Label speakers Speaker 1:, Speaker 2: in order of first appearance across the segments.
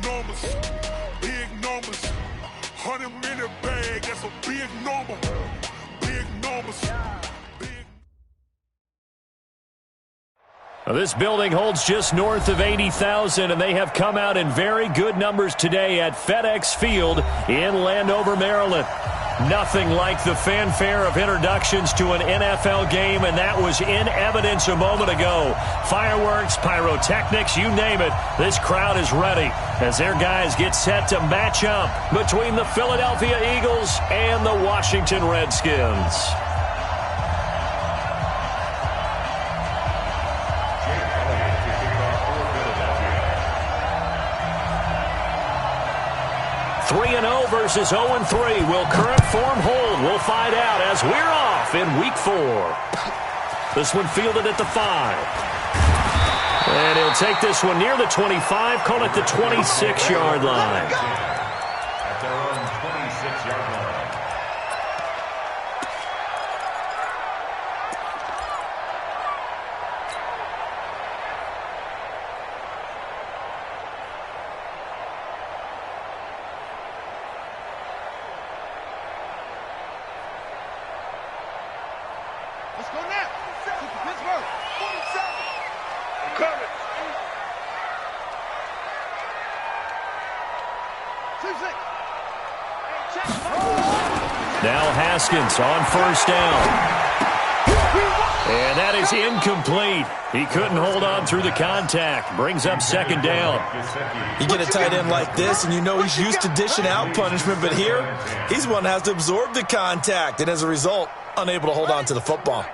Speaker 1: numbers, big numbers. 100-minute bag, that's a big number. Big numbers.
Speaker 2: Well, this building holds just north of 80,000, and they have come out in very good numbers today at FedEx Field in Landover, Maryland. Nothing like the fanfare of introductions to an NFL game, and that was in evidence a moment ago. Fireworks, pyrotechnics, you name it. This crowd is ready as their guys get set to match up between the Philadelphia Eagles and the Washington Redskins. (3-0) versus 0-3. Will current form hold? We'll find out as we're off in Week 4. This one fielded at the 5. And he'll take this one near the 25, call it the 26-yard line.
Speaker 3: At their own 26-yard line.
Speaker 1: Let's go now. Pittsburgh. 47. I'm coming. 2-6.
Speaker 2: Now Haskins on first down. And that is incomplete. He couldn't hold on through the contact. Brings up second down.
Speaker 4: You get a tight end like this, and you know he's used to dishing out punishment, but here, he's one that has to absorb the contact, and as a result, unable to hold on to the football.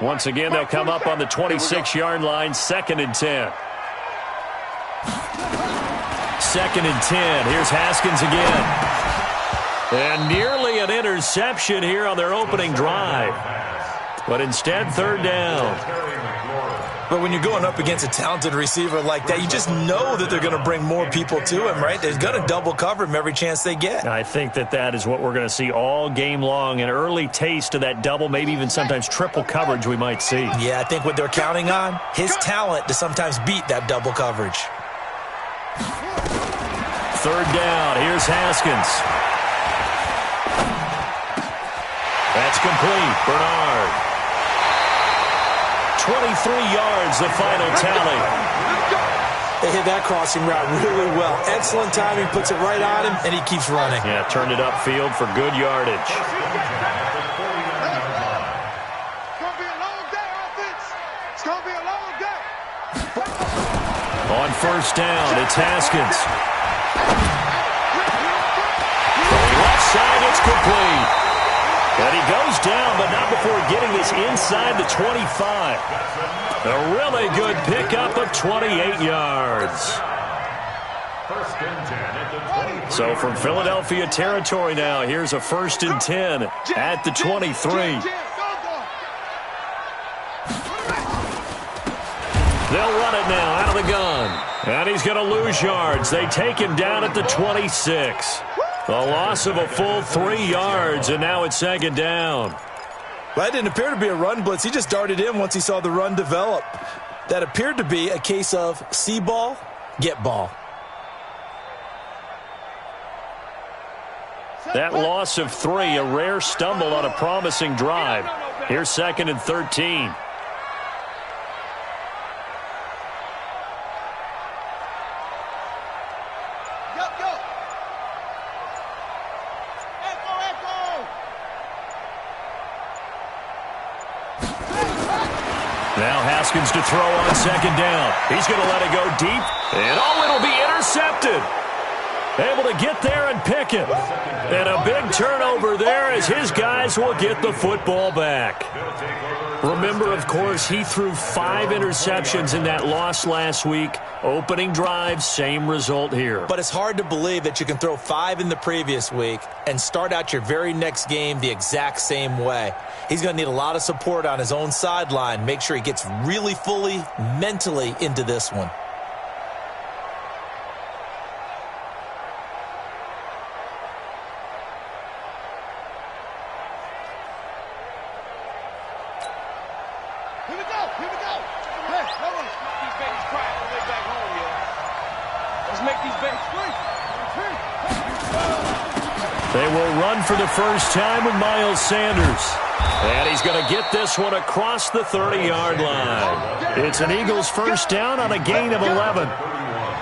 Speaker 2: Once again, they'll come up on the 26-yard line, 2nd and 10. 2nd and 10. Here's Haskins again. And nearly an interception here on their opening drive. But instead, 3rd down.
Speaker 4: But when you're going up against a talented receiver like that, you just know that they're going to bring more people to him, right? They're going to double cover him every chance they get.
Speaker 2: I think that is what we're going to see all game long. An early taste of that double, maybe even sometimes triple coverage we might see.
Speaker 4: Yeah, I think what they're counting on, his talent to sometimes beat that double coverage.
Speaker 2: 3rd down. Here's Haskins. That's complete. Bernard. 23 yards, the final tally.
Speaker 4: They hit that crossing route really well. Excellent timing, puts it right on him, and he keeps running.
Speaker 2: Yeah, turned it upfield for good yardage.
Speaker 1: It's going to be a long day, offense. It's going to be a long day.
Speaker 2: On first down, it's Haskins. Left side, it's complete. And he goes down, but not before getting this inside the 25. A really good pickup of 28 yards. So from Philadelphia territory now, here's a 1st and 10 at the 23. They'll run it now out of the gun. And he's going to lose yards. They take him down at the 26. A loss of a full 3 yards, and now it's 2nd down.
Speaker 4: Well, that didn't appear to be a run blitz. He just darted in once he saw the run develop. That appeared to be a case of see ball, get ball.
Speaker 2: That loss of 3, a rare stumble on a promising drive. Here's 2nd and 13. Now Haskins to throw on 2nd down. He's going to let it go deep, and it'll be intercepted. Able to get there and pick it. And a big turnover there as his guys will get the football back. Remember, of course, he threw 5 interceptions in that loss last week. Opening drive, same result here.
Speaker 4: But it's hard to believe that you can throw 5 in the previous week and start out your very next game the exact same way. He's going to need a lot of support on his own sideline. Make sure he gets really fully, mentally into this one.
Speaker 5: Let's make these bets.
Speaker 2: They will run for the first time with Miles Sanders. And he's going to get this one across the 30-yard line. It's an Eagles first down on a gain of 11.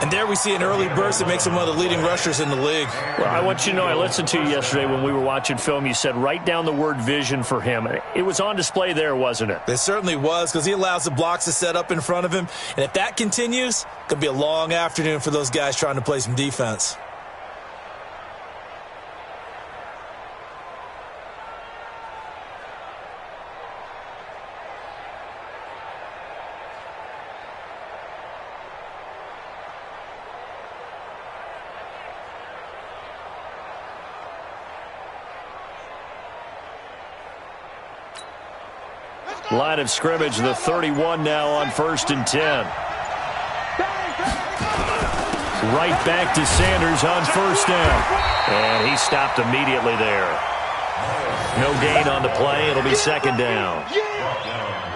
Speaker 4: And there we see an early burst that makes him one of the leading rushers in the league.
Speaker 2: Well, I want you to know, I listened to you yesterday when we were watching film. You said write down the word vision for him. It was on display there, wasn't it?
Speaker 4: It certainly was, because he allows the blocks to set up in front of him. And if that continues, it could be a long afternoon for those guys trying to play some defense.
Speaker 2: Line of scrimmage, the 31 now on 1st and 10. Right back to Sanders on 1st down. And he stopped immediately there. No gain on the play. It'll be 2nd down.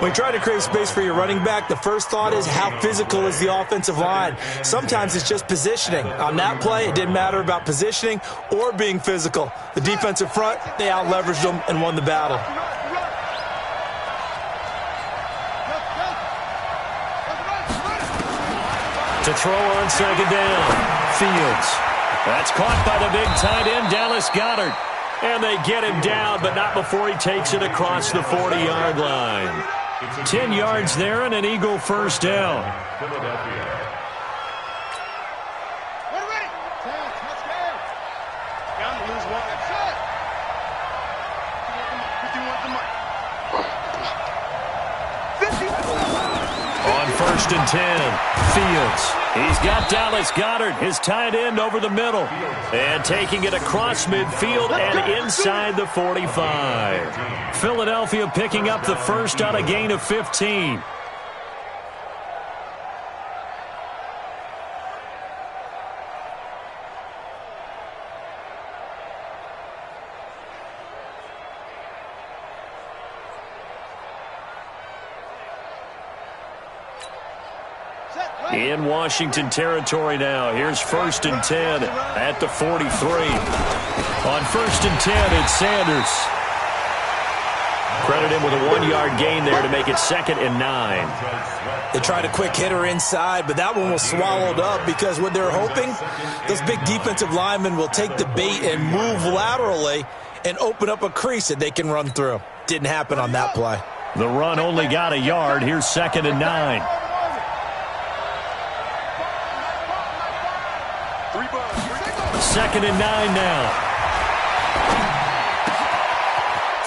Speaker 4: When you try to create space for your running back, the first thought is how physical is the offensive line. Sometimes it's just positioning. On that play, it didn't matter about positioning or being physical. The defensive front, they out-leveraged them and won the battle.
Speaker 2: To throw on 2nd down. Fields. That's caught by the big tight end, Dallas Goedert. And they get him down, but not before he takes it across the 40-yard line. 10 yards there and an Eagle first down. On 1st and 10, Fields. He's got Dallas Goedert, his tight end, over the middle. And taking it across midfield and inside the 45. Philadelphia picking up the first on a gain of 15. In Washington territory now. Here's 1st and 10 at the 43. On 1st and 10, it's Sanders. Credit him with a 1-yard gain there to make it 2nd and 9.
Speaker 4: They tried a quick hitter inside, but that one was swallowed up because what they're hoping, those big defensive linemen will take the bait and move laterally and open up a crease that they can run through. Didn't happen on that play.
Speaker 2: The run only got a yard. Here's 2nd and 9. 2nd and 9 now.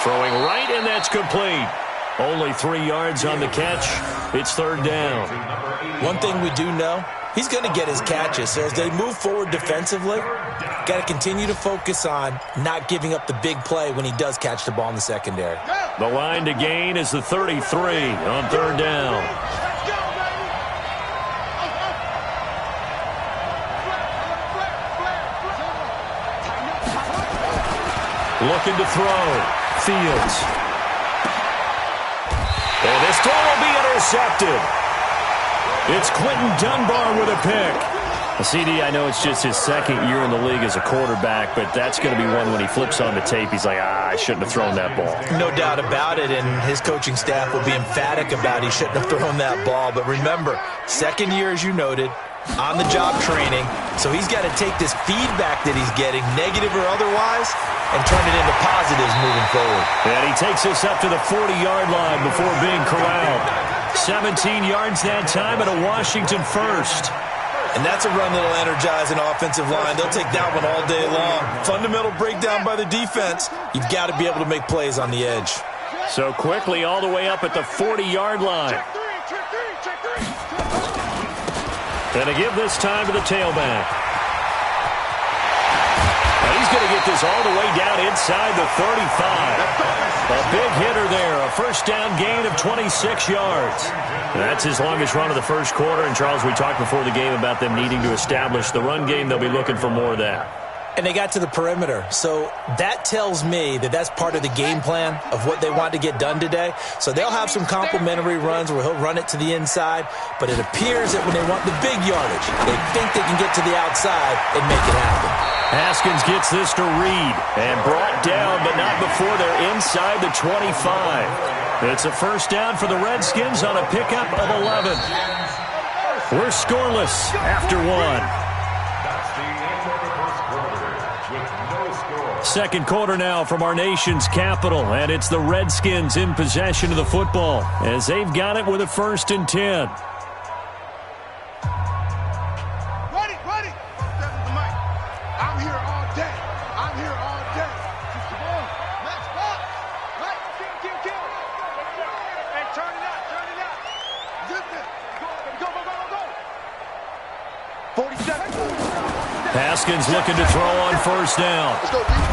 Speaker 2: Throwing right, and that's complete. Only 3 yards on the catch. It's 3rd down.
Speaker 4: One thing we do know, he's going to get his catches. So as they move forward defensively, got to continue to focus on not giving up the big play when he does catch the ball in the secondary.
Speaker 2: The line to gain is the 33 on 3rd down. Looking to throw. Fields. And this throw will be intercepted. It's Quentin Dunbar with a pick. CD, I know it's just his 2nd year in the league as a quarterback, but that's going to be one when he flips on the tape, he's like, I shouldn't have thrown that ball.
Speaker 4: No doubt about it, and his coaching staff will be emphatic about he shouldn't have thrown that ball. But remember, 2nd year, as you noted, on-the-job training, so he's got to take this feedback that he's getting, negative or otherwise, and turn it into positives moving forward.
Speaker 2: And he takes us up to the 40-yard line before being corralled. 17 yards that time and a Washington first.
Speaker 4: And that's a run that'll energize an offensive line. They'll take that one all day long. Fundamental breakdown by the defense. You've got to be able to make plays on the edge.
Speaker 2: So quickly all the way up at the 40-yard line. And a give this time to the tailback. And he's going to get this all the way down inside the 35. A big hitter there. A first down gain of 26 yards. That's his longest run of the first quarter. And, Charles, we talked before the game about them needing to establish the run game. They'll be looking for more of that.
Speaker 4: And they got to the perimeter. So that tells me that that's part of the game plan of what they want to get done today. So they'll have some complimentary runs where he'll run it to the inside. But it appears that when they want the big yardage, they think they can get to the outside and make it happen.
Speaker 2: Haskins gets this to Reed and brought down, but not before they're inside the 25. It's a first down for the Redskins on a pickup of 11. We're scoreless after one. Second quarter now from our nation's capital, and it's the Redskins in possession of the football as they've got it with a 1st and 10.
Speaker 1: I'm here all day. I'm here all day. Let's go. Kill. Hey, turn it up. Listen. Go. 40 seconds.
Speaker 2: Haskins looking to throw on first down.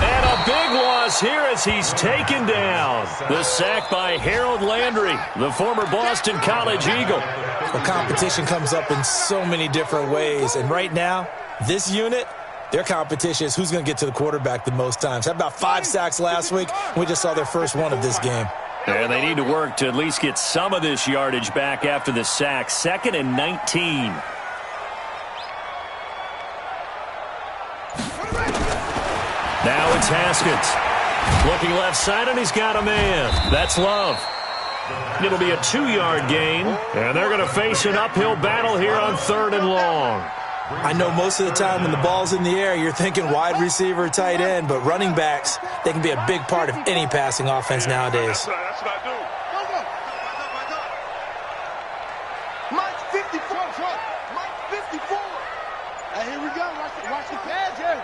Speaker 2: And a big loss here as he's taken down. The sack by Harold Landry, the former Boston College Eagle.
Speaker 4: Well, competition comes up in so many different ways. And right now, this unit, their competition is who's going to get to the quarterback the most times. Had about 5 sacks last week. We just saw their first one of this game.
Speaker 2: And they need to work to at least get some of this yardage back after the sack. 2nd and 19. Now it's Haskins. Looking left side, and he's got a man. That's Love. It'll be a 2-yard gain, and they're going to face an uphill battle here on 3rd and long.
Speaker 4: I know most of the time when the ball's in the air, you're thinking wide receiver, tight end, but running backs, they can be a big part of any passing offense nowadays.
Speaker 1: That's what I do. Mike's 54. Mike's 54. Hey, here we go. Watch the pass here.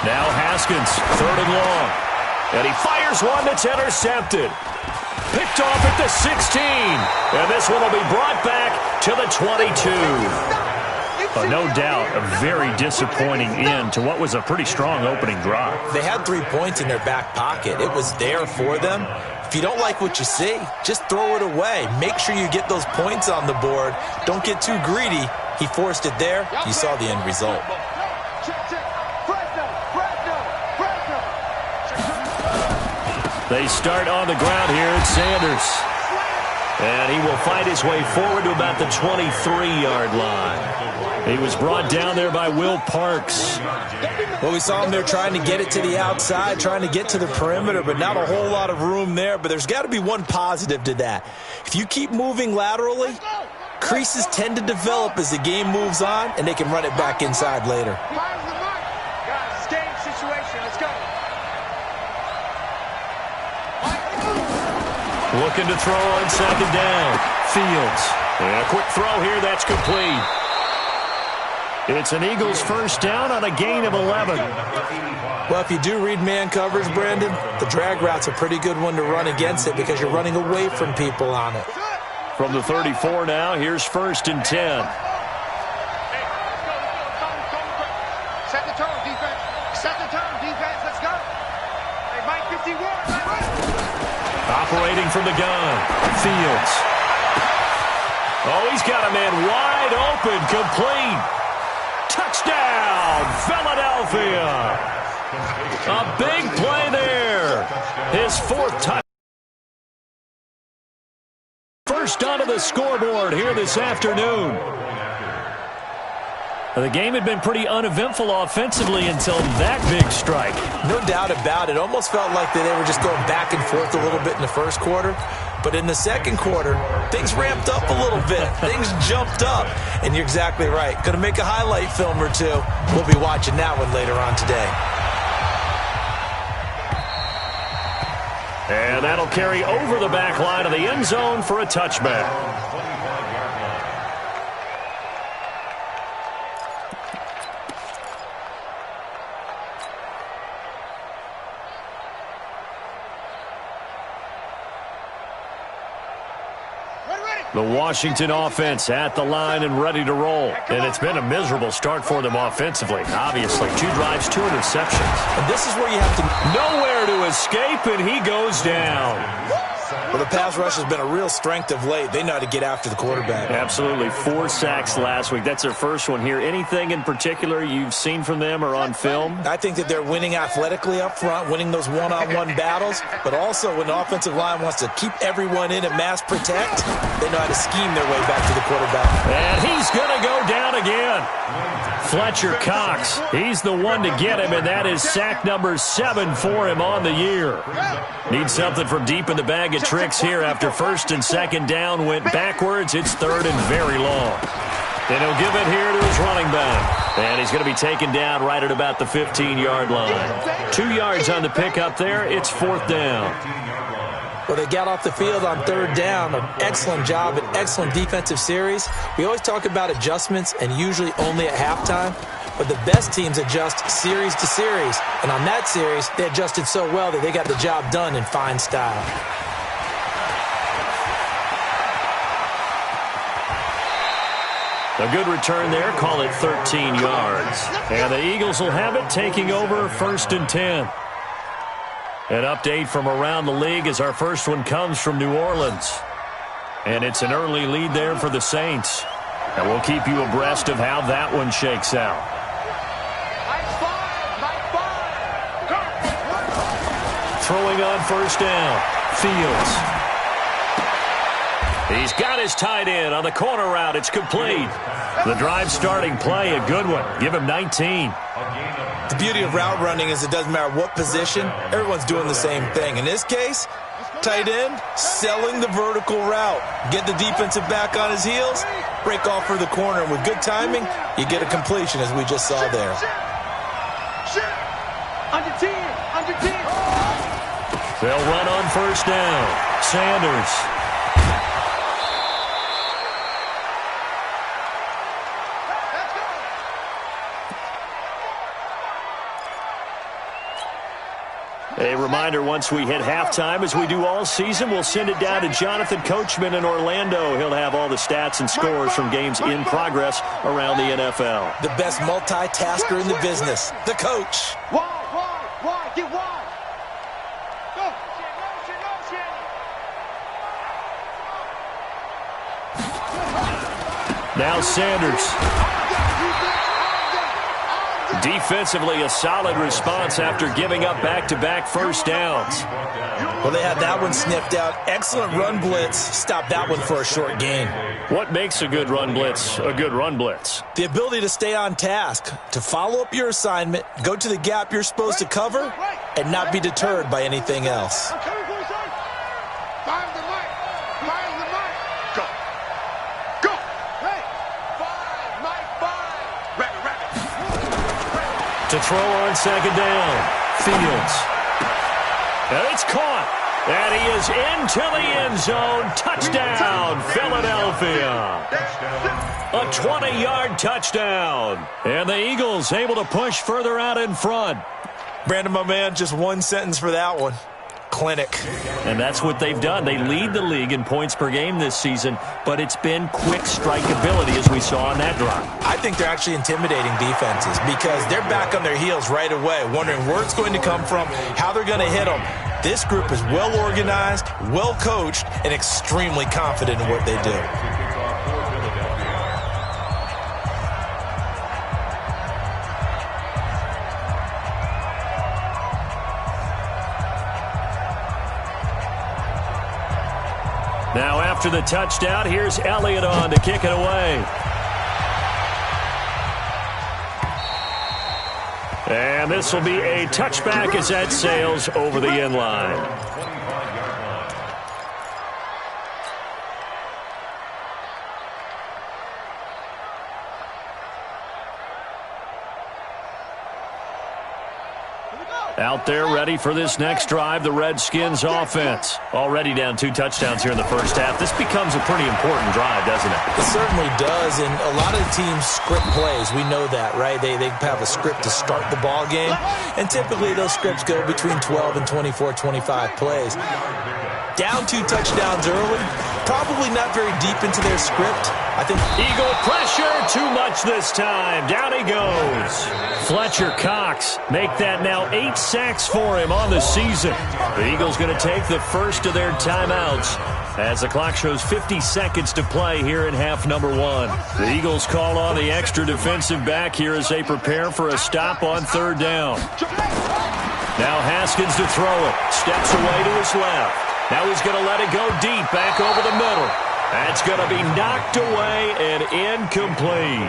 Speaker 2: Now Haskins, 3rd and long. And he fires one that's intercepted. Picked off at the 16. And this one will be brought back to the 22. But no doubt, a very disappointing end to what was a pretty strong opening drive.
Speaker 4: They had 3 points in their back pocket. It was there for them. If you don't like what you see, just throw it away. Make sure you get those points on the board. Don't get too greedy. He forced it there. You saw the end result.
Speaker 2: They start on the ground here at Sanders. And he will fight his way forward to about the 23-yard line. He was brought down there by Will Parks.
Speaker 4: Well, we saw him there trying to get it to the outside, trying to get to the perimeter, but not a whole lot of room there. But there's got to be one positive to that. If you keep moving laterally, creases tend to develop as the game moves on, and they can run it back inside later.
Speaker 1: Guys, game situation. Let's go.
Speaker 2: Looking to throw on 2nd down. Fields. And a quick throw here, that's complete. It's an Eagles first down on a gain of 11.
Speaker 4: Well, if you do read man coverage, Brandon, the drag route's a pretty good one to run against it because you're running away from people on it.
Speaker 2: From the 34 now, here's 1st and 10.
Speaker 1: Set the tone, defense. Set the tone, defense. Let's go. Hey, Mike 51.
Speaker 2: Operating from the gun. Fields. Oh, he's got a man wide open, complete. Touchdown, Philadelphia. A big play there. His 4th touchdown. First onto the scoreboard here this afternoon. The game had been pretty uneventful offensively until that big strike.
Speaker 4: No doubt about it. Almost felt like they were just going back and forth a little bit in the first quarter. But in the second quarter, things ramped up a little bit. Things jumped up. And you're exactly right. Going to make a highlight film or two. We'll be watching that one later on today.
Speaker 2: And that'll carry over the back line of the end zone for a touchback. The Washington offense at the line and ready to roll. And it's been a miserable start for them offensively. Obviously, 2 drives, 2 interceptions.
Speaker 4: And this is where you have to...
Speaker 2: Nowhere to escape, and he goes down.
Speaker 4: Well, the pass rush has been a real strength of late. They know how to get after the quarterback.
Speaker 2: Absolutely. 4 sacks last week. That's their first one here. Anything in particular you've seen from them or on film?
Speaker 4: I think that they're winning athletically up front, winning those one-on-one battles, but also when the offensive line wants to keep everyone in and mass protect, they know how to scheme their way back to the quarterback.
Speaker 2: And he's going to go down again. Fletcher Cox, he's the one to get him, and that is sack number 7 for him on the year. Needs something from deep in the bag of tricks here after first and second down went backwards. It's third and very long. And he'll give it here to his running back. And he's going to be taken down right at about the 15-yard line. 2 yards on the pickup there. It's 4th down.
Speaker 4: Well, they got off the field on 3rd down. An excellent job, an excellent defensive series. We always talk about adjustments and usually only at halftime. But the best teams adjust series to series. And on that series, they adjusted so well that they got the job done in fine style.
Speaker 2: A good return there. Call it 13 yards. And the Eagles will have it, taking over 1st and 10. An update from around the league as our first one comes from New Orleans. And it's an early lead there for the Saints. And we'll keep you abreast of how that one shakes out. Throwing on 1st down, Fields. He's got his tight end on the corner route. It's complete. The drive starting play, a good one. Give him 19.
Speaker 4: The beauty of route running is it doesn't matter what position, everyone's doing the same thing. In this case, tight end, selling the vertical route. Get the defensive back on his heels, break off for the corner. And with good timing, you get a completion as we just saw there.
Speaker 5: Under 10.
Speaker 2: They'll run on 1st down. Sanders. A reminder, once we hit halftime, as we do all season, we'll send it down to Jonathan Coachman in Orlando. He'll have all the stats and scores from games in progress around the NFL.
Speaker 4: The best multitasker in the business, the coach.
Speaker 5: Wide, get wide. Go.
Speaker 2: Now Sanders. Defensively, a solid response after giving up back-to-back 1st downs.
Speaker 4: Well, they had that one sniffed out. Excellent run blitz. Stopped that one for a short gain.
Speaker 2: What makes a good run blitz a good run blitz?
Speaker 4: The ability to stay on task, to follow up your assignment, go to the gap you're supposed to cover, and not be deterred by anything else.
Speaker 2: To throw on 2nd down, Fields. And it's caught. And he is into the end zone. Touchdown, Philadelphia. A 20-yard touchdown. And the Eagles able to push further out in front.
Speaker 4: Brandon, my man, just one sentence for that one. Clinic.
Speaker 2: And that's what they've done. They lead the league in points per game this season, but it's been quick strike ability as we saw on that drive.
Speaker 4: I think they're actually intimidating defenses because they're back on their heels right away, wondering where it's going to come from, how they're going to hit them. This group is well organized, well coached, and extremely confident in what they do.
Speaker 2: Now after the touchdown, here's Elliott on to kick it away. And this will be a touchback as that sails over the end line. Out there ready for this next drive, the Redskins offense. Already down 2 touchdowns here in the first half. This becomes a pretty important drive, doesn't it?
Speaker 4: It certainly does, and a lot of teams script plays. We know that, right? They have a script to start the ball game, and typically those scripts go between 12 and 24, 25 plays. Down 2 touchdowns early, probably not very deep into their script. I think
Speaker 2: Eagle pressure, too much this time. Down he goes. Fletcher Cox make that now 8 sacks for him on the season. The Eagles going to take the first of their timeouts as the clock shows 50 seconds to play here in half number 1. The Eagles call on the extra defensive back here as they prepare for a stop on third down. Now Haskins to throw it. Steps away to his left. Now he's going to let it go deep back over the middle. That's going to be knocked away and incomplete.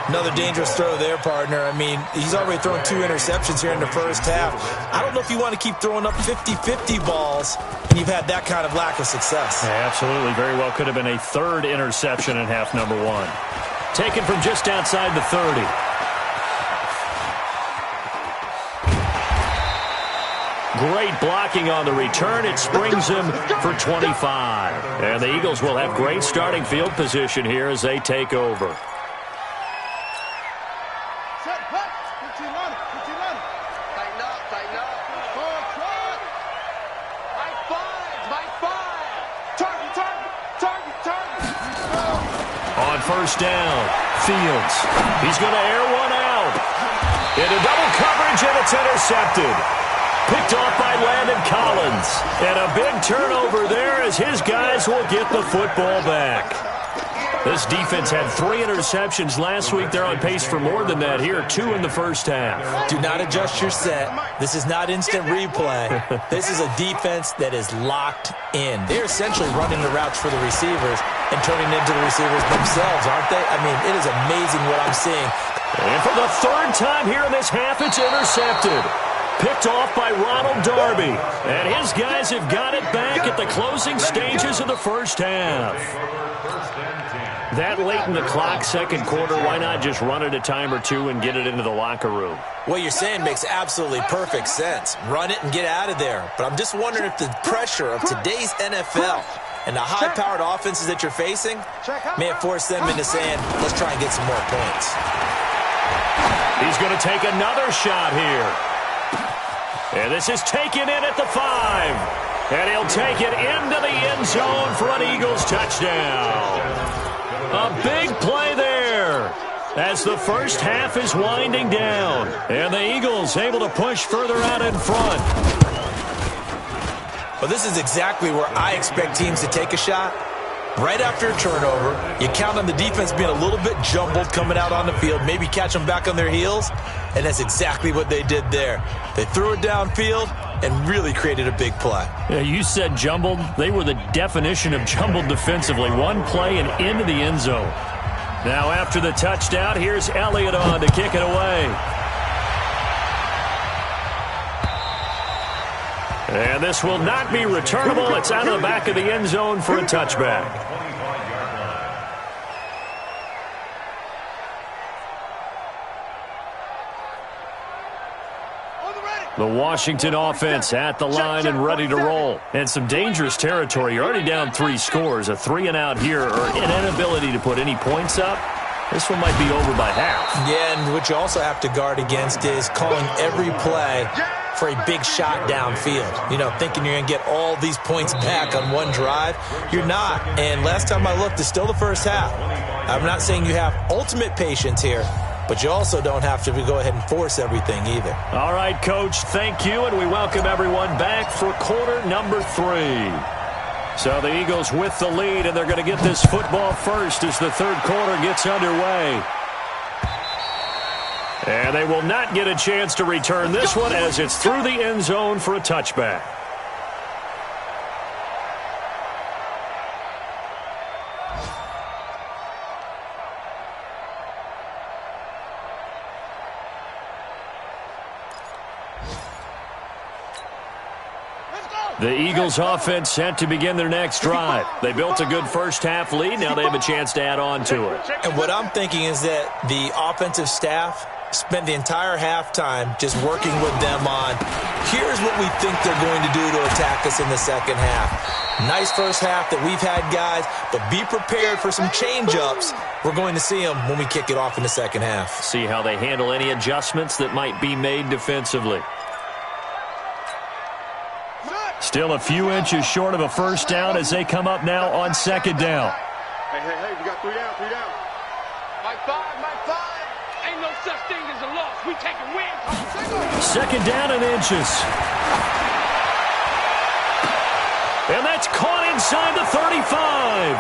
Speaker 4: Another dangerous throw there, partner. I mean, he's already thrown 2 interceptions here in the first half. I don't know if you want to keep throwing up 50-50 balls and you've had that kind of lack of success.
Speaker 2: Yeah, absolutely. Very well could have been a 3rd interception in half number 1. Taken from just outside the 30. Great blocking on the return. It springs him for 25. And the Eagles will have great starting field position here as they take over. On first down, Fields. He's going to air one out. Into double coverage, and it's intercepted. Picked off by Landon Collins. And a big turnover there as his guys will get the football back. This defense had 3 interceptions last week. They're on pace for more than that here, 2 in the first half.
Speaker 4: Do not adjust your set. This is not instant replay. This is a defense that is locked in. They're essentially running the routes for the receivers and turning into the receivers themselves, aren't they? I mean, it is amazing what I'm seeing.
Speaker 2: And for the 3rd time here in this half, it's intercepted. Picked off by Ronald Darby. And his guys have got it back at the closing stages of the first half. That late in the clock, second quarter, why not just run it a time or 2 and get it into the locker room?
Speaker 4: What you're saying makes absolutely perfect sense. Run it and get out of there. But I'm just wondering if the pressure of today's NFL and the high-powered offenses that you're facing may have forced them into saying, let's try and get some more points.
Speaker 2: He's going to take another shot here. And this is taken in at the 5. And he'll take it into the end zone for an Eagles touchdown. A big play there as the first half is winding down. And the Eagles able to push further out in front.
Speaker 4: Well, this is exactly where I expect teams to take a shot. Right after a turnover, you count on the defense being a little bit jumbled coming out on the field, maybe catch them back on their heels, and that's exactly what they did there. They threw it downfield and really created a big play.
Speaker 2: Yeah, you said jumbled. They were the definition of jumbled defensively. One play and into the end zone. Now after the touchdown, here's Elliott on to kick it away. And this will not be returnable. It's out of the back of the end zone for a touchback. The Washington offense at the line and ready to roll. And some dangerous territory. You're already down 3 scores. A 3-and-out here or an inability to put any points up. This one might be over by half.
Speaker 4: Yeah, and what you also have to guard against is calling every play for a big shot downfield. You know, thinking you're going to get all these points back on one drive. You're not. And last time I looked, it's still the first half. I'm not saying you have ultimate patience here, but you also don't have to go ahead and force everything either.
Speaker 2: All right, Coach, thank you, and we welcome everyone back for quarter number 3. So the Eagles with the lead, and they're going to get this football first as the third quarter gets underway. And they will not get a chance to return this one as it's through the end zone for a touchback. The Eagles offense set to begin their next drive. They built a good first half lead. Now they have a chance to add on to it.
Speaker 4: And what I'm thinking is that the offensive staff spent the entire halftime just working with them on, here's what we think they're going to do to attack us in the second half. Nice first half that we've had, guys, but be prepared for some change-ups. We're going to see them when we kick it off in the second half.
Speaker 2: See how they handle any adjustments that might be made defensively. Still a few inches short of a first down as they come up now on second down.
Speaker 5: Hey, we got 3 down, 3 down.
Speaker 6: My five. Ain't no such thing as a loss. We taking wins.
Speaker 2: Second down and inches. And that's caught inside the 35.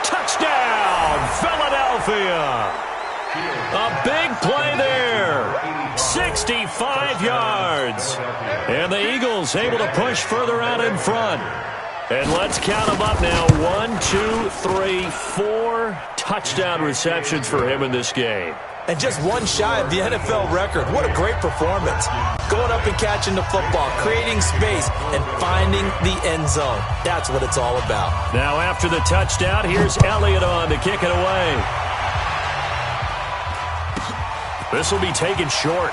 Speaker 2: Touchdown, Philadelphia. A big play there. 65 yards. And the Eagles able to push further out in front. And let's count them up now. 1, 2, 3, 4 touchdown receptions for him in this game.
Speaker 4: And just one shy of the NFL record. What a great performance. Going up and catching the football, creating space, and finding the end zone. That's what it's all about.
Speaker 2: Now after the touchdown, here's Elliott on to kick it away. This will be taken short.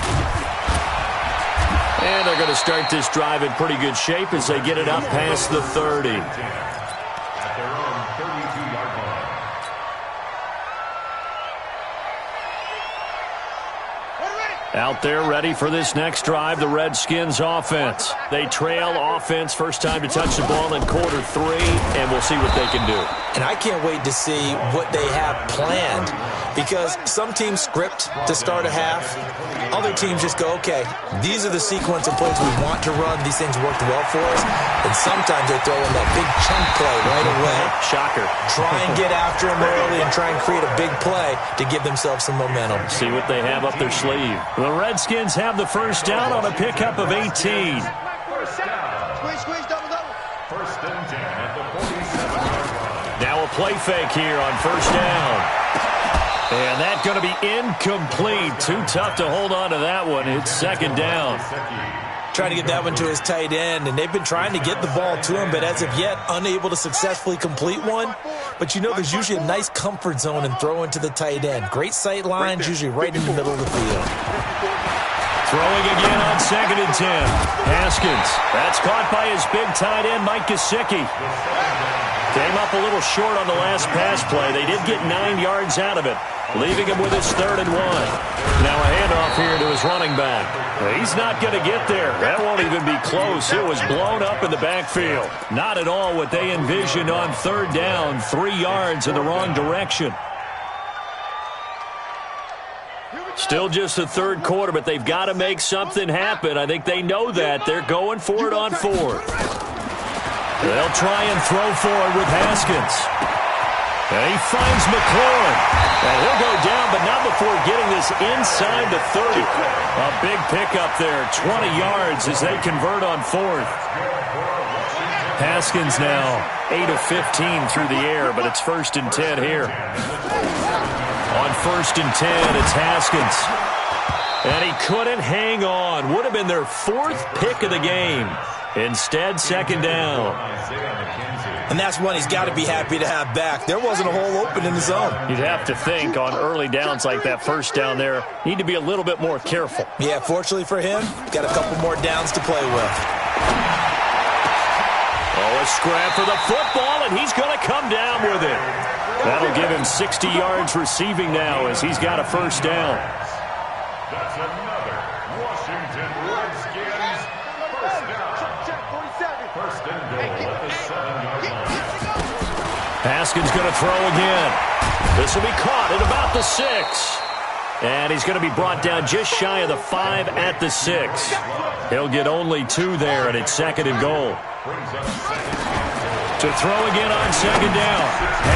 Speaker 2: And they're going to start this drive in pretty good shape as they get it up past the 30.
Speaker 3: At their own 32-yard line.
Speaker 2: Out there ready for this next drive, the Redskins offense. They trail offense, first time to touch the ball in quarter 3, and we'll see what they can do.
Speaker 4: And I can't wait to see what they have planned, because some teams script to start a half. Other teams just go, okay, these are the sequence of plays we want to run. These things worked well for us. And sometimes they throw in that big chunk play right away.
Speaker 2: Shocker.
Speaker 4: Try and get after them early and try and create a big play to give themselves some momentum.
Speaker 2: See what they have up their sleeve. The Redskins have the first down on a pickup of 18.
Speaker 5: Squeeze, double.
Speaker 3: First and 10 at the 47-yard line.
Speaker 2: Now a play fake here on first down. And that's going to be incomplete. Too tough to hold on to that one. It's second down.
Speaker 4: Trying to get that one to his tight end, and they've been trying to get the ball to him, but as of yet, unable to successfully complete one. But you know there's usually a nice comfort zone in throwing to the tight end. Great sight lines, usually right in the middle of the field.
Speaker 2: Throwing again on second and 10. Haskins. That's caught by his big tight end, Mike Gesicki. Came up a little short on the last pass play. They did get 9 yards out of it, leaving him with his 3rd and 1. Now a handoff here to his running back. He's not going to get there. That won't even be close. It was blown up in the backfield. Not at all what they envisioned on 3rd down. 3 yards in the wrong direction. Still just the 3rd quarter, but they've got to make something happen. I think they know that. They're going for it on 4th. They'll try and throw forward with Haskins. And he finds McLaurin. And he'll go down, but not before getting this inside the 30. A big pickup there, 20 yards as they convert on 4th. Haskins now 8 of 15 through the air, but it's 1st and 10 here. On 1st and 10, it's Haskins. And he couldn't hang on. Would have been their 4th pick of the game. Instead, second down.
Speaker 4: And that's one he's got to be happy to have back. There wasn't a hole open in the zone.
Speaker 2: You'd have to think on early downs like that first down there, need to be a little bit more careful.
Speaker 4: Yeah, fortunately for him, got a couple more downs to play with.
Speaker 2: Oh, a scrap for the football, and he's going to come down with it. That'll give him 60 yards receiving now as he's got a first down.
Speaker 3: That's another Washington Redskins first down. First and goal at the 7-yard line.
Speaker 2: Haskins going to throw again. This will be caught at about the 6. And he's going to be brought down just shy of the 5 at the 6. He'll get only 2 there, and it's 2nd and goal. To throw again on second down.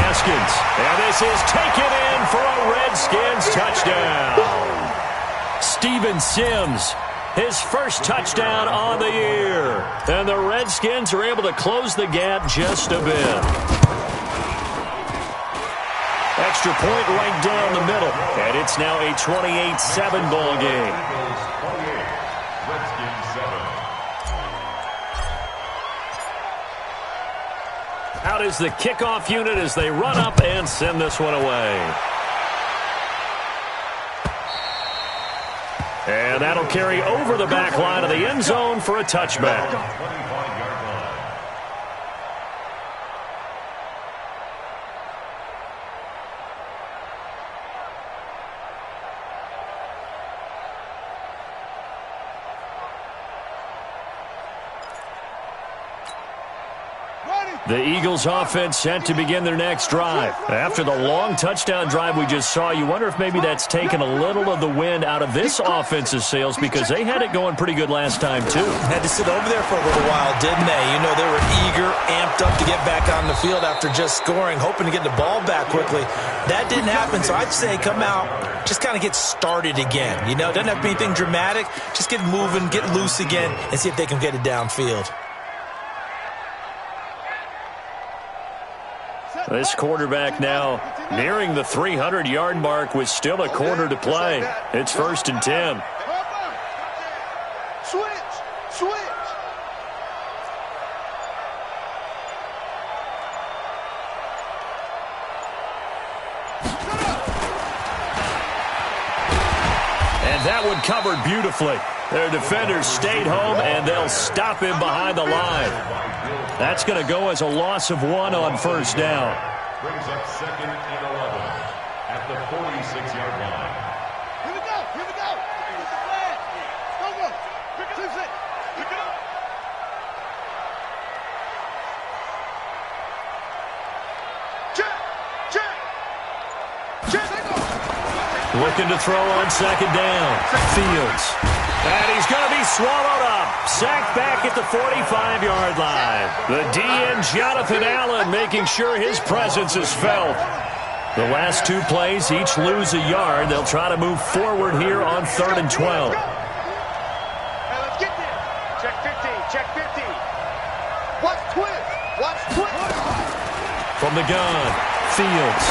Speaker 2: Haskins. And this is taken in for a Redskins touchdown. Steven Sims, his first touchdown on the year. And the Redskins are able to close the gap just a bit. Extra point right down the middle. And it's now a 28-7 ball game.
Speaker 3: Redskins 7.
Speaker 2: Out is the kickoff unit as they run up and send this one away. And that'll carry over the back line of the end zone for a touchback.
Speaker 3: 25-yard line.
Speaker 2: The Eagles offense set to begin their next drive. After the long touchdown drive we just saw, you wonder if maybe that's taken a little of the wind out of this offense's sails because they had it going pretty good last time, too.
Speaker 4: Had to sit over there for a little while, didn't they? You know, they were eager, amped up to get back on the field after just scoring, hoping to get the ball back quickly. That didn't happen, so I'd say come out, just kind of get started again. You know, doesn't have to be anything dramatic. Just get moving, get loose again, and see if they can get it downfield.
Speaker 2: This quarterback now nearing the 300-yard mark with still a quarter to play. It's 1st and 10.
Speaker 6: Switch.
Speaker 2: And that one covered beautifully. Their defenders stayed home, and they'll stop him behind the line. That's going to go as a loss of 1 on 1st down.
Speaker 3: Brings up 2nd and 11 at the 46-yard line.
Speaker 6: Here we go. Go. Pick it up. Check.
Speaker 2: Looking to throw on 2nd down. Fields. And he's going to be swallowed up. Sacked back at the 45-yard line. The DN, Jonathan Allen, making sure his presence is felt. The last 2 plays, each lose a yard. They'll try to move forward here on 3rd and 12.
Speaker 6: Hey, let's get there. Check 50. Watch twist.
Speaker 2: From the gun, Fields.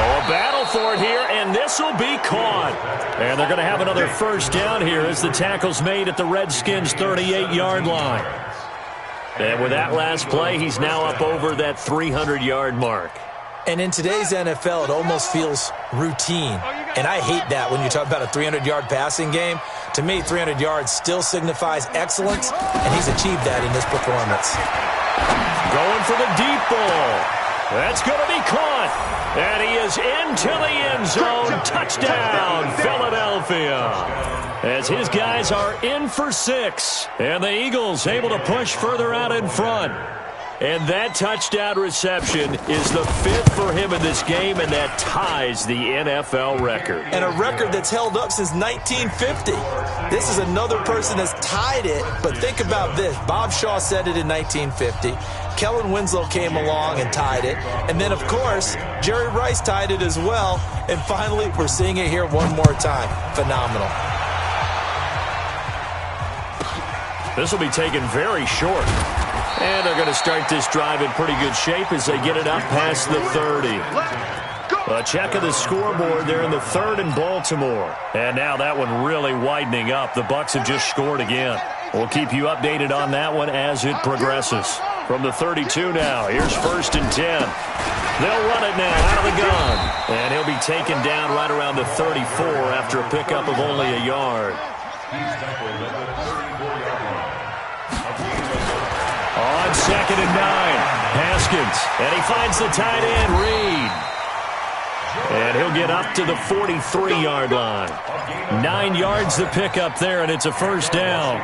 Speaker 2: Oh, a battle for it here, and this will be caught. And they're going to have another 1st down here as the tackle's made at the Redskins' 38-yard line. And with that last play, he's now up over that 300-yard mark.
Speaker 4: And in today's NFL, it almost feels routine. And I hate that when you talk about a 300-yard passing game. To me, 300 yards still signifies excellence, and he's achieved that in this performance.
Speaker 2: Going for the deep ball. That's going to be caught. And he is into the end zone. Touchdown, Philadelphia. As his guys are in for 6. And the Eagles able to push further out in front. And that touchdown reception is the 5th for him in this game, and that ties the NFL record.
Speaker 4: And a record that's held up since 1950. This is another person that's tied it, but think about this. Bob Shaw said it in 1950. Kellen Winslow came along and tied it. And then, of course, Jerry Rice tied it as well. And finally, we're seeing it here one more time. Phenomenal.
Speaker 2: This will be taken very short. And they're going to start this drive in pretty good shape as they get it up past the 30. A check of the scoreboard there in the 3rd and Baltimore. And now that one really widening up. The Bucs have just scored again. We'll keep you updated on that one as it progresses. From the 32 now, here's 1st and 10. They'll run it now out of the gun. And he'll be taken down right around the 34 after a pickup of only a yard. On 2nd and 9, Haskins. And he finds the tight end, Reed. And he'll get up to the 43-yard line. 9 yards to pick up there, and it's a 1st down.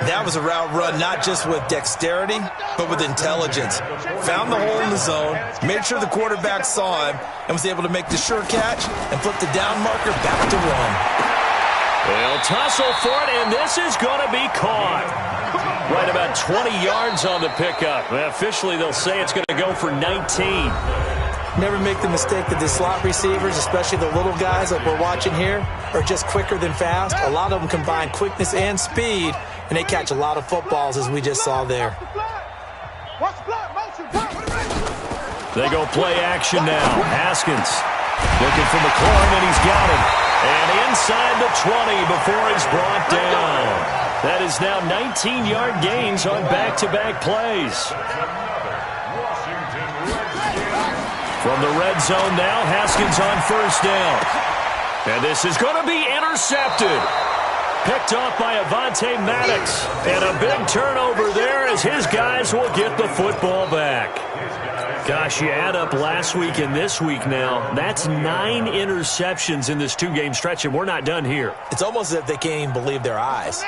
Speaker 4: That was a route run not just with dexterity, but with intelligence. Found the hole in the zone, made sure the quarterback saw him, and was able to make the sure catch and flip the down marker back to 1.
Speaker 2: They'll tussle for it, and this is going to be caught. Right about 20 yards on the pickup. Officially, they'll say it's going to go for 19.
Speaker 4: Never make the mistake that the slot receivers, especially the little guys that we're watching here, are just quicker than fast. A lot of them combine quickness and speed, and they catch a lot of footballs, as we just saw there.
Speaker 2: They go play action now. Haskins looking for McLaurin, and he's got him. And inside the 20 before he's brought down. That is now 19-yard gains on back-to-back plays. From the red zone now, Haskins on 1st down. And this is going to be intercepted. Picked off by Avonte Maddox. And a big turnover there as his guys will get the football back. Gosh, you add up last week and this week now. That's 9 interceptions in this 2-game stretch, and we're not done here.
Speaker 4: It's almost as if they can't even believe their eyes.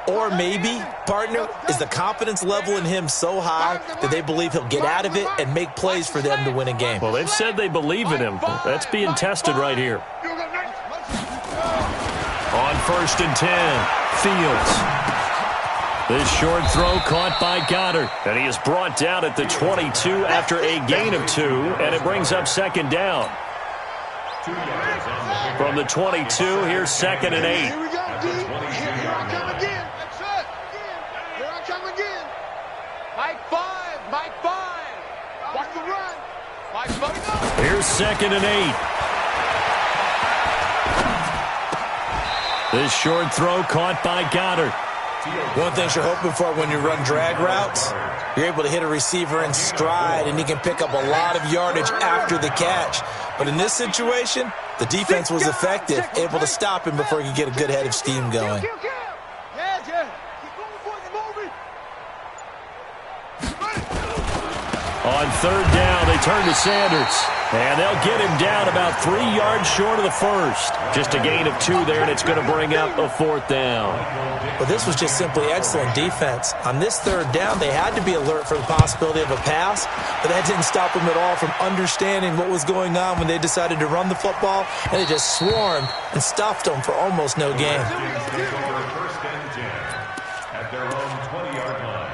Speaker 4: Or maybe, partner, is the confidence level in him so high that they believe he'll get out of it and make plays for them to win a game.
Speaker 2: Well, they've said they believe in him. That's being tested right here. On 1st and 10, Fields. This short throw caught by Goddard. And he is brought down at the 22 after a gain of 2, and it brings up 2nd down. From the 22, here's 2nd and 8.
Speaker 6: Here we go, D. Here I come again. Here I come again. Mike 5. Mike 5. Watch the run. Mike 5.
Speaker 2: Here's 2nd and 8. This short throw caught by Goddard.
Speaker 4: One thing you're hoping for when you run drag routes, you're able to hit a receiver in stride, and he can pick up a lot of yardage after the catch. But in this situation, the defense was effective, able to stop him before he could get a good head of steam going.
Speaker 2: On 3rd down, they turn to Sanders. And they'll get him down about 3 yards short of the first. Just a gain of 2 there, and it's going to bring up a 4th down.
Speaker 4: Well, this was just simply excellent defense. On this 3rd down, they had to be alert for the possibility of a pass, but that didn't stop them at all from understanding what was going on when they decided to run the football, and they just swarmed and stuffed them for almost no gain.
Speaker 3: First and 10 at their own 20-yard line.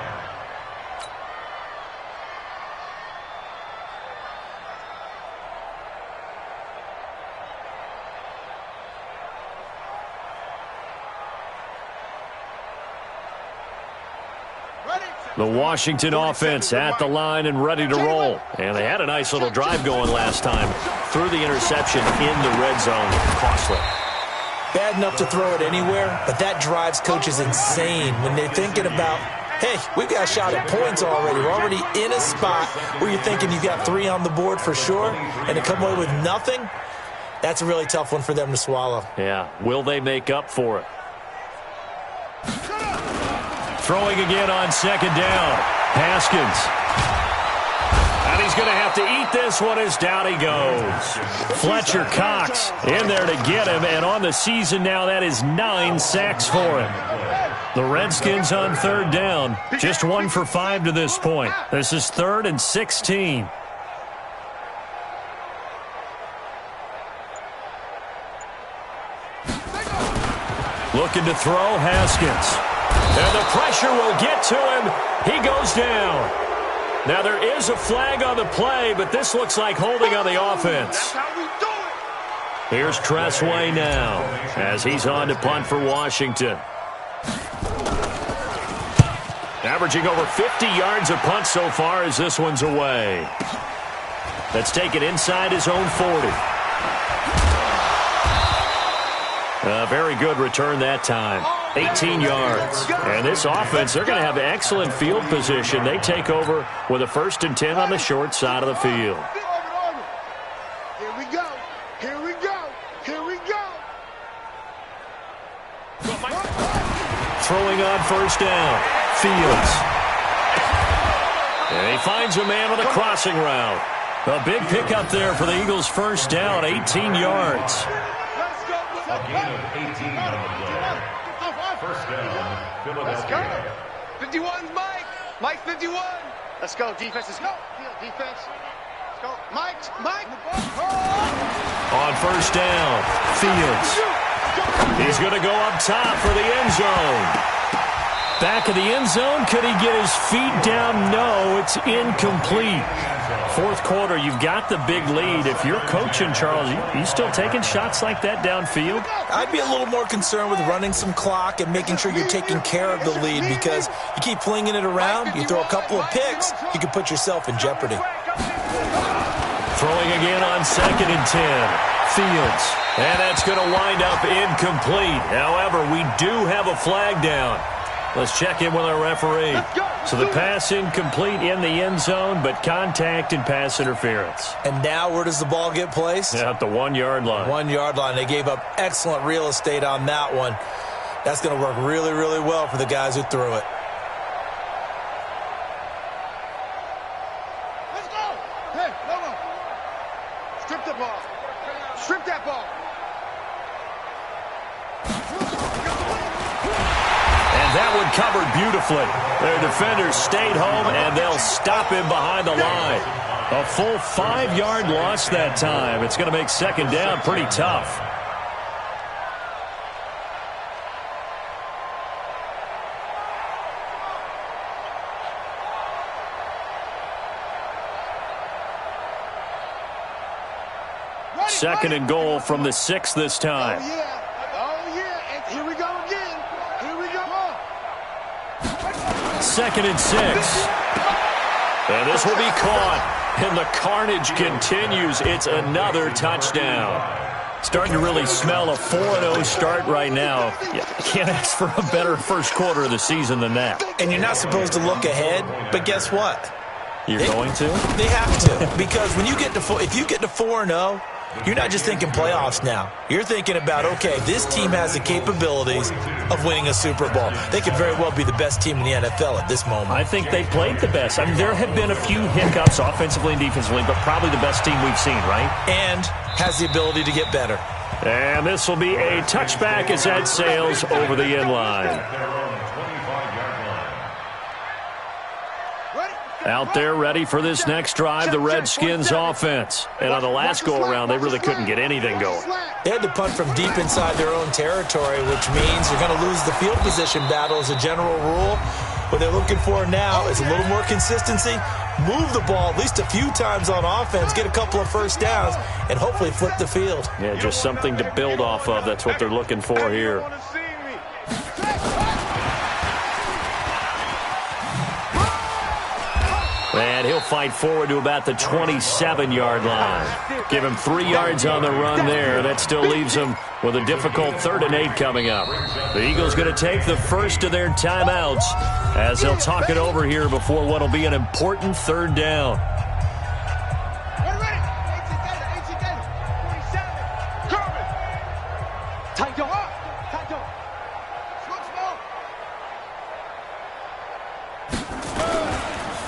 Speaker 2: The Washington offense at the line and ready to roll. And they had a nice little drive going last time. Threw the interception in the red zone. Costly.
Speaker 4: Bad enough to throw it anywhere, but that drives coaches insane when they're thinking about, hey, we've got a shot at points already. We're already in a spot where you're thinking you've got 3 on the board for sure, and to come away with nothing, that's a really tough one for them to swallow.
Speaker 2: Yeah. Will they make up for it? Throwing again on 2nd down. Haskins. And he's going to have to eat this one as down he goes. Fletcher Cox in there to get him. And on the season now, that is 9 sacks for him. The Redskins on 3rd down. Just 1 for 5 to this point. This is 3rd and 16. Looking to throw, Haskins. And the pressure will get to him. He goes down. Now there is a flag on the play, but this looks like holding on the offense. Here's Tressway now as he's on to punt for Washington. Averaging over 50 yards a punt so far as this one's away. Let's take it inside his own 40. A very good return that time. 18 yards. And this offense, they're going to have excellent field position. They take over with a 1st and 10 on the short side of the field.
Speaker 6: Here we go. Here we go. Here we go.
Speaker 2: Throwing on 1st down. Fields. And he finds a man on the crossing route. A big pickup there for the Eagles' 1st down, 18 yards.
Speaker 3: A gain of 18 on the play. 1st down, Philadelphia.
Speaker 6: 51's Mike. Mike 51. Let's go, defense. Let's go. Defense. Let's go. Mike.
Speaker 2: On 1st down, Fields. He's going to go up top for the end zone. Back of the end zone. Could he get his feet down? No, it's incomplete. 4th quarter, you've got the big lead. If you're coaching, Charles, you still taking shots like that downfield?
Speaker 4: I'd be a little more concerned with running some clock and making sure you're taking care of the lead, because you keep flinging it around, you throw a couple of picks, you can put yourself in jeopardy.
Speaker 2: Throwing again on 2nd and 10. Fields. And that's going to wind up incomplete. However, we do have a flag down. Let's check in with our referee. So the pass incomplete in the end zone, but contact and pass interference.
Speaker 4: And now where does the ball get placed?
Speaker 2: Yeah, at the 1-yard line.
Speaker 4: 1-yard line. They gave up excellent real estate on that one. That's going to work really, really well for the guys who threw it.
Speaker 6: Let's go. Hey, no. Strip the ball. Strip that ball.
Speaker 2: covered beautifully. Their defenders stayed home, and they'll stop him behind the line. A full 5-yard loss that time. It's going to make second down pretty tough. Second and goal from the 6 this time.
Speaker 6: Oh, yeah. And here we go again. Here we go.
Speaker 2: Second and 6. And this will be caught. And the carnage continues. It's another touchdown. Starting to really smell a 4-0 start right now. You can't ask for a better first quarter of the season than that.
Speaker 4: And you're not supposed to look ahead, but guess what?
Speaker 2: You're going to?
Speaker 4: They have to. Because when you get to if you get to 4-0, you're not just thinking playoffs now. You're thinking about, okay, this team has the capabilities of winning a Super Bowl. They could very well be the best team in the NFL at this moment.
Speaker 2: I think they played the best. I mean, there have been a few hiccups offensively and defensively, but probably the best team we've seen, right?
Speaker 4: And has the ability to get better.
Speaker 2: And this will be a touchback as that sails over the end line. Out there ready for this next drive, the Redskins offense. And on the last go-around, they really couldn't get anything going.
Speaker 4: They had to punt from deep inside their own territory, which means you're going to lose the field position battle as a general rule. What they're looking for now is a little more consistency, move the ball at least a few times on offense, get a couple of first downs, and hopefully flip the field.
Speaker 2: Yeah, just something to build off of. That's what they're looking for here. And he'll fight forward to about the 27-yard line. Give him 3 yards on the run there. That still leaves him with a difficult 3rd and 8 coming up. The Eagles going to take the first of their timeouts as they'll talk it over here before what will be an important 3rd down.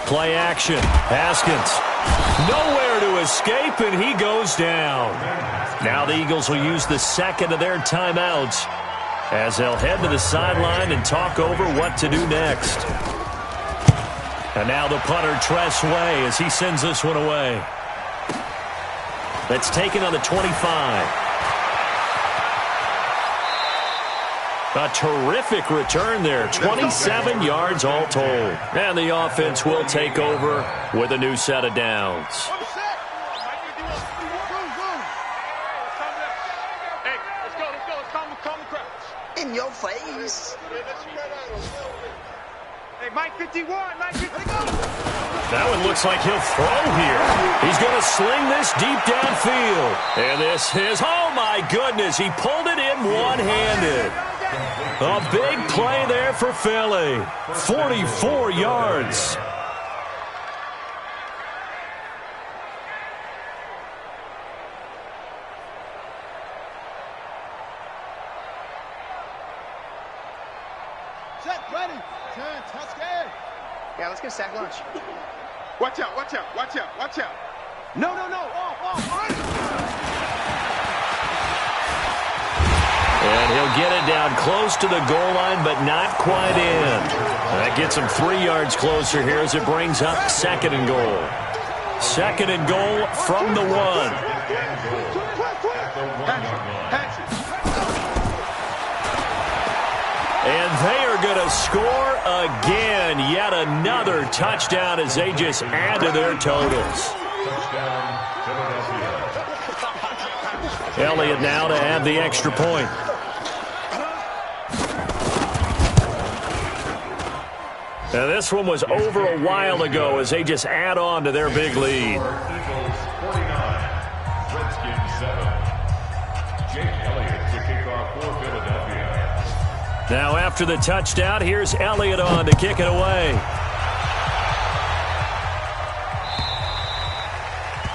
Speaker 2: Play action. Haskins. Nowhere to escape, and he goes down. Now the Eagles will use the second of their timeouts as they'll head to the sideline and talk over what to do next. And now the punter, Tress Way, as he sends this one away. That's taken on the 25. A terrific return there. 27 yards all told. And the offense will take over with a new set of downs.
Speaker 6: Hey, let's go. Let's calm the crowd. In your face. Hey, Mike 51.
Speaker 2: That one looks like he'll throw here. He's going to sling this deep downfield. And this is, oh my goodness, he pulled it in one-handed. A big play there for Philly. 44 yards.
Speaker 6: Set, ready. Turn, touchdown. Yeah, let's get a sack lunch. Watch out. No.
Speaker 2: And he'll get it down close to the goal line, but not quite in. That gets him 3 yards closer here as it brings up 2nd and goal. 2nd and goal from the 1. And they are going to score again. Yet another touchdown as they just add to their totals. Elliott now to add the extra point. Now this one was over a while ago as they just add on to their big lead.
Speaker 3: Eagles 49, Redskins 7. Jake Elliott to kick off for Philadelphia.
Speaker 2: Now after the touchdown, here's Elliott on to kick it away.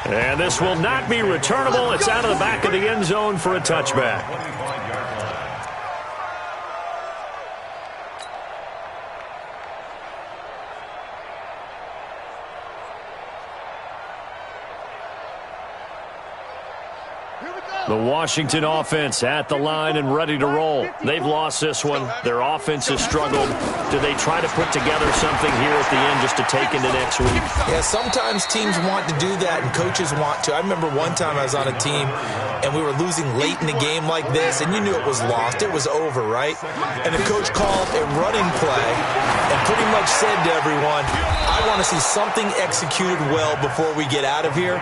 Speaker 2: And this will not be returnable. It's out of the back of the end zone for a touchback.
Speaker 6: Here we go.
Speaker 2: The Washington offense at the line and ready to roll. They've lost this one. Their offense has struggled. Do they try to put together something here at the end just to take into next week?
Speaker 4: Yeah, sometimes teams want to do that and coaches want to. I remember one time I was on a team and we were losing late in the game like this, and you knew it was lost. It was over, right? And the coach called a running play and pretty much said to everyone, I want to see something executed well before we get out of here.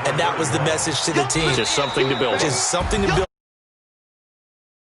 Speaker 4: And that was the message to the team.
Speaker 2: Just something to build.
Speaker 4: Just something to build.